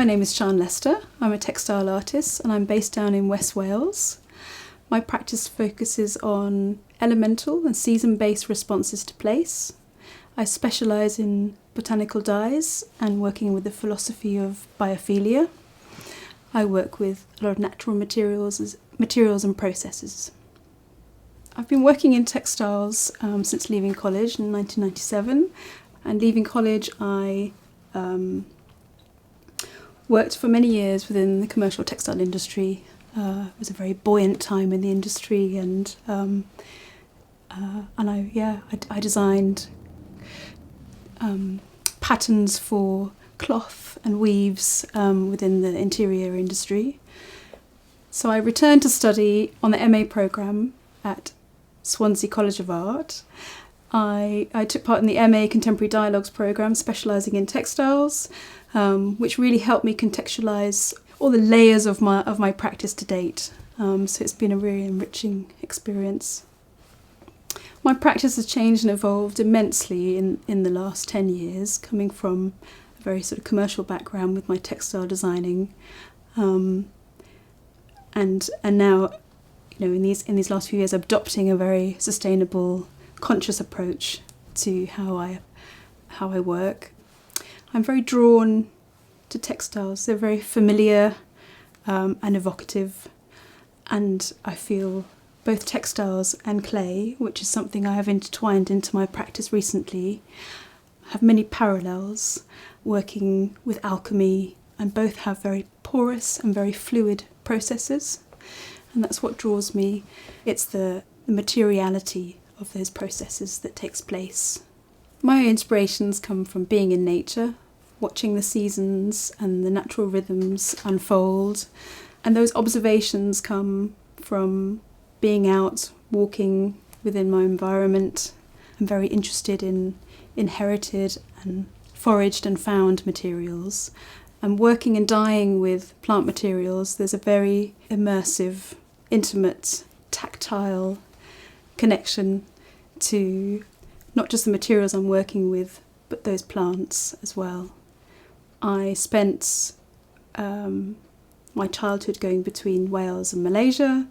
My name is Siân Lester. I'm a textile artist and I'm based down in West Wales. My practice focuses on elemental and season-based responses to place. I specialise in botanical dyes and working with the philosophy of biophilia. I work with a lot of natural materials and processes. I've been working in textiles since leaving college in 1997, and leaving college I worked for many years within the commercial textile industry. It was a very buoyant time in the industry, and I designed patterns for cloth and weaves within the interior industry. So I returned to study on the MA programme at Swansea College of Art. I took part in the MA Contemporary Dialogues programme, specialising in textiles, which really helped me contextualise all the layers of my practice to date. So it's been a really enriching experience. My practice has changed and evolved immensely in the last 10 years, coming from a very sort of commercial background with my textile designing, and now, in these last few years, adopting a very sustainable, conscious approach to how I work. I'm very drawn to textiles. They're very familiar and evocative, and I feel both textiles and clay, which is something I have intertwined into my practice recently, have many parallels, working with alchemy, and both have very porous and very fluid processes, and that's what draws me. It's the materiality of those processes that takes place. My inspirations come from being in nature, watching the seasons and the natural rhythms unfold, and those observations come from being out, walking within my environment. I'm very interested in inherited and foraged and found materials. And working and dyeing with plant materials, there's a very immersive, intimate, tactile connection to not just the materials I'm working with, but those plants as well. I spent my childhood going between Wales and Malaysia,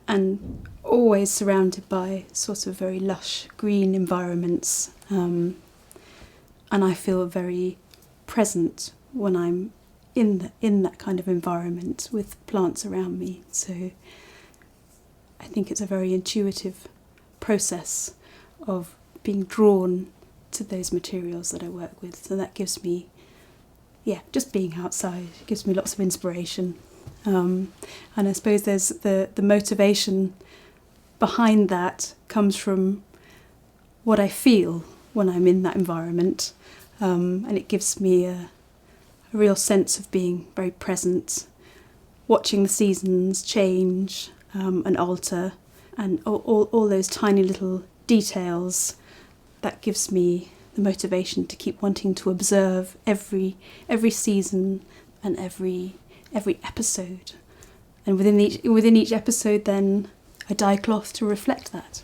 and always surrounded by sort of very lush green environments. And I feel very present when I'm in that kind of environment with plants around me. So I think it's a very intuitive process of being drawn to those materials that I work with. So that gives me, just being outside gives me lots of inspiration. And I suppose there's the motivation behind that comes from what I feel when I'm in that environment, and it gives me a real sense of being very present, watching the seasons change and alter, and all those tiny little details. That gives me the motivation to keep wanting to observe every season and every episode, and within each episode then I dye cloth to reflect that.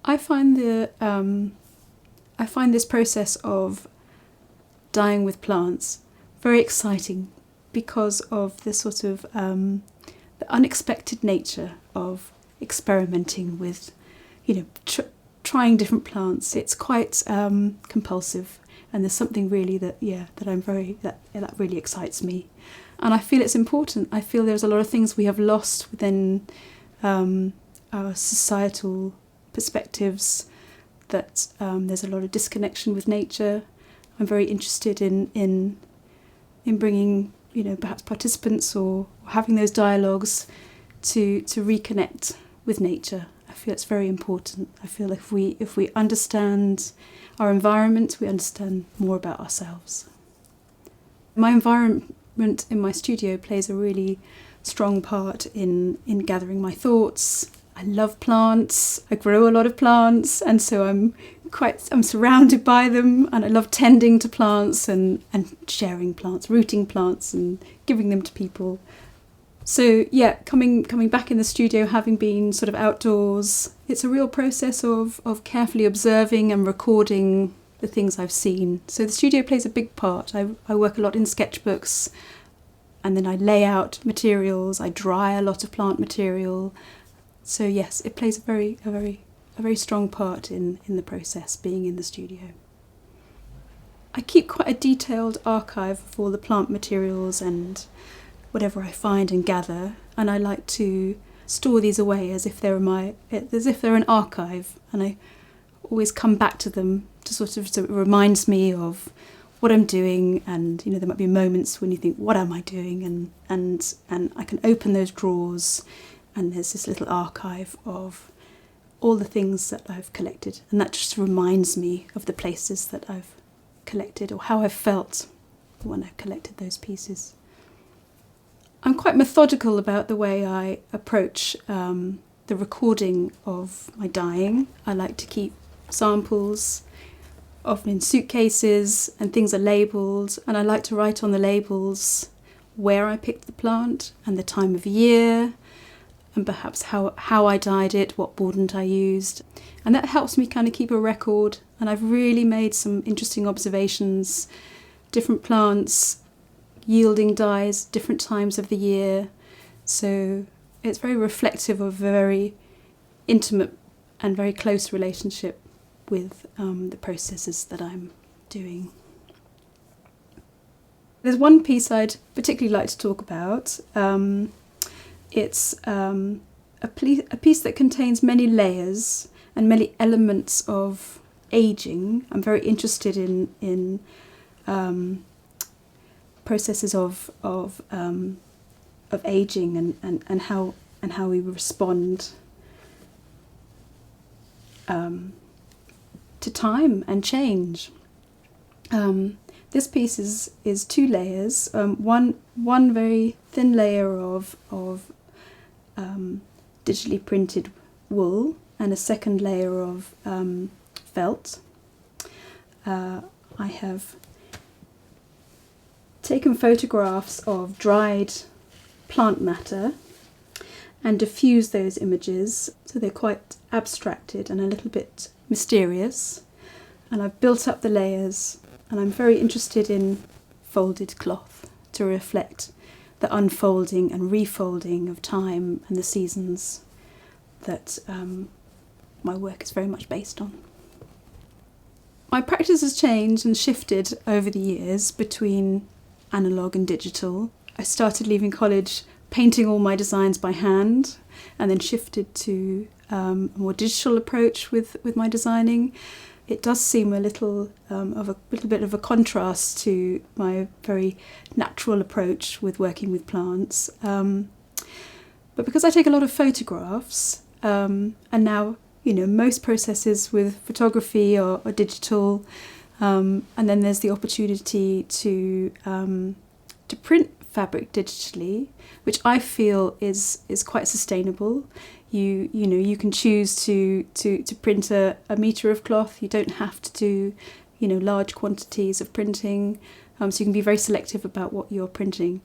I find this process of dyeing with plants very exciting because of the sort of the unexpected nature of experimenting with, trying different plants. It's quite compulsive. And there's something really that really excites me, and I feel it's important. I feel there's a lot of things we have lost within our societal perspectives. That there's a lot of disconnection with nature. I'm very interested in bringing perhaps participants or having those dialogues to reconnect with nature. I feel it's very important. I feel if we understand our environment, we understand more about ourselves. My environment in my studio plays a really strong part in gathering my thoughts. I love plants. I grow a lot of plants, and so I'm surrounded by them, and I love tending to plants and sharing plants, rooting plants and giving them to people. So coming back in the studio, having been sort of outdoors, it's a real process of carefully observing and recording the things I've seen. So the studio plays a big part. I work a lot in sketchbooks, and then I lay out materials, I dry a lot of plant material. So yes, it plays a very strong part in the process, being in the studio. I keep quite a detailed archive of all the plant materials and whatever I find and gather, and I like to store these away as if they're an archive, and I always come back to them so it reminds me of what I'm doing. And there might be moments when you think, what am I doing, and I can open those drawers and there's this little archive of all the things that I've collected, and that just reminds me of the places that I've collected or how I've felt when I've collected those pieces. I'm quite methodical about the way I approach the recording of my dyeing. I like to keep samples, often in suitcases, and things are labelled, and I like to write on the labels where I picked the plant and the time of year, and perhaps how I dyed it, what mordant I used. And that helps me kind of keep a record, and I've really made some interesting observations, different plants yielding dyes, different times of the year. So it's very reflective of a very intimate and very close relationship with the processes that I'm doing. There's one piece I'd particularly like to talk about. It's a piece that contains many layers and many elements of aging. I'm very interested in processes of aging and how we respond to time and change. This piece is two layers. One very thin layer of digitally printed wool, and a second layer of felt. I have taken photographs of dried plant matter and diffused those images, so they're quite abstracted and a little bit mysterious. And I've built up the layers, and I'm very interested in folded cloth to reflect the unfolding and refolding of time and the seasons that my work is very much based on. My practice has changed and shifted over the years between analogue and digital. I started leaving college painting all my designs by hand, and then shifted to a more digital approach with my designing. It does seem a little bit of a contrast to my very natural approach with working with plants. But because I take a lot of photographs, and now most processes with photography are digital, and then there's the opportunity to print fabric digitally, which I feel is quite sustainable. You can choose to print a metre of cloth. You don't have to do large quantities of printing, so you can be very selective about what you're printing.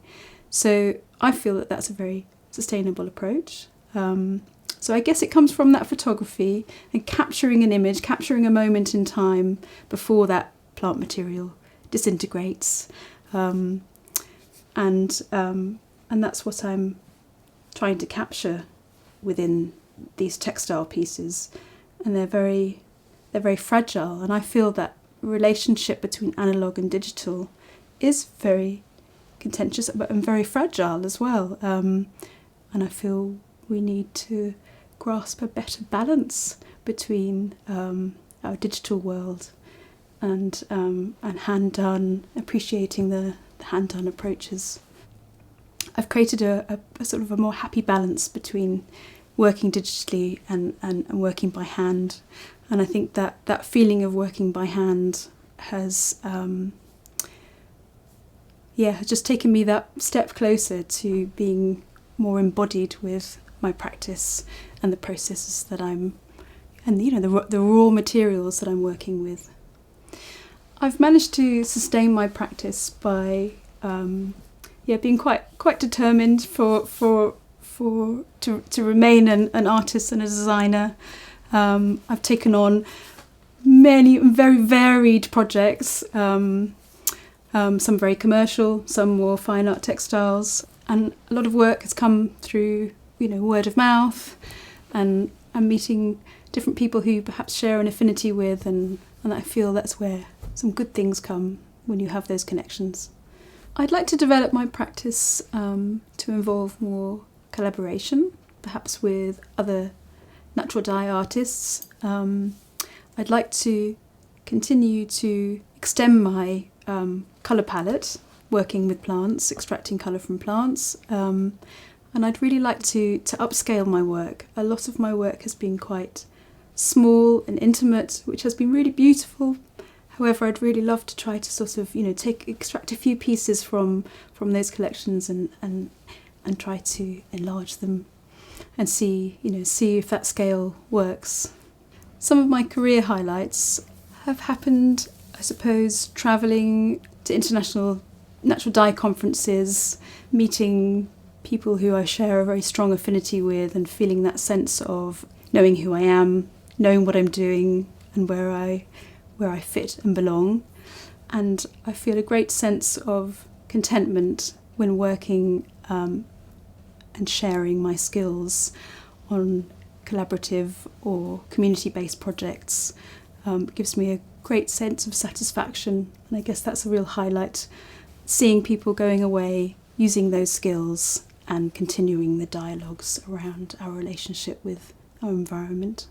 So I feel that that's a very sustainable approach. So I guess it comes from that photography and capturing an image, capturing a moment in time before that plant material disintegrates, and that's what I'm trying to capture within these textile pieces. And they're very fragile, and I feel that relationship between analogue and digital is very contentious and very fragile as well. And I feel we need to grasp a better balance between our digital world and hand-done, appreciating the hand-done approaches. I've created a sort of a more happy balance between working digitally and working by hand. And I think that feeling of working by hand has just taken me that step closer to being more embodied with my practice and the processes that the raw materials that I'm working with. I've managed to sustain my practice by being quite determined to remain an artist and a designer. I've taken on many very varied projects, some very commercial, some more fine art textiles, and a lot of work has come through, word of mouth, and I'm meeting different people who perhaps share an affinity with, and I feel that's where some good things come when you have those connections. I'd like to develop my practice to involve more collaboration, perhaps with other natural dye artists. I'd like to continue to extend my colour palette, working with plants, extracting colour from plants, and I'd really like to upscale my work. A lot of my work has been quite small and intimate, which has been really beautiful. However, I'd really love to try to sort of, extract a few pieces from those collections and try to enlarge them and see if that scale works. Some of my career highlights have happened, I suppose, travelling to international natural dye conferences, meeting people who I share a very strong affinity with, and feeling that sense of knowing who I am, knowing what I'm doing, and where I fit and belong. And I feel a great sense of contentment when working and sharing my skills on collaborative or community-based projects. It gives me a great sense of satisfaction, and I guess that's a real highlight, seeing people going away, using those skills and continuing the dialogues around our relationship with our environment.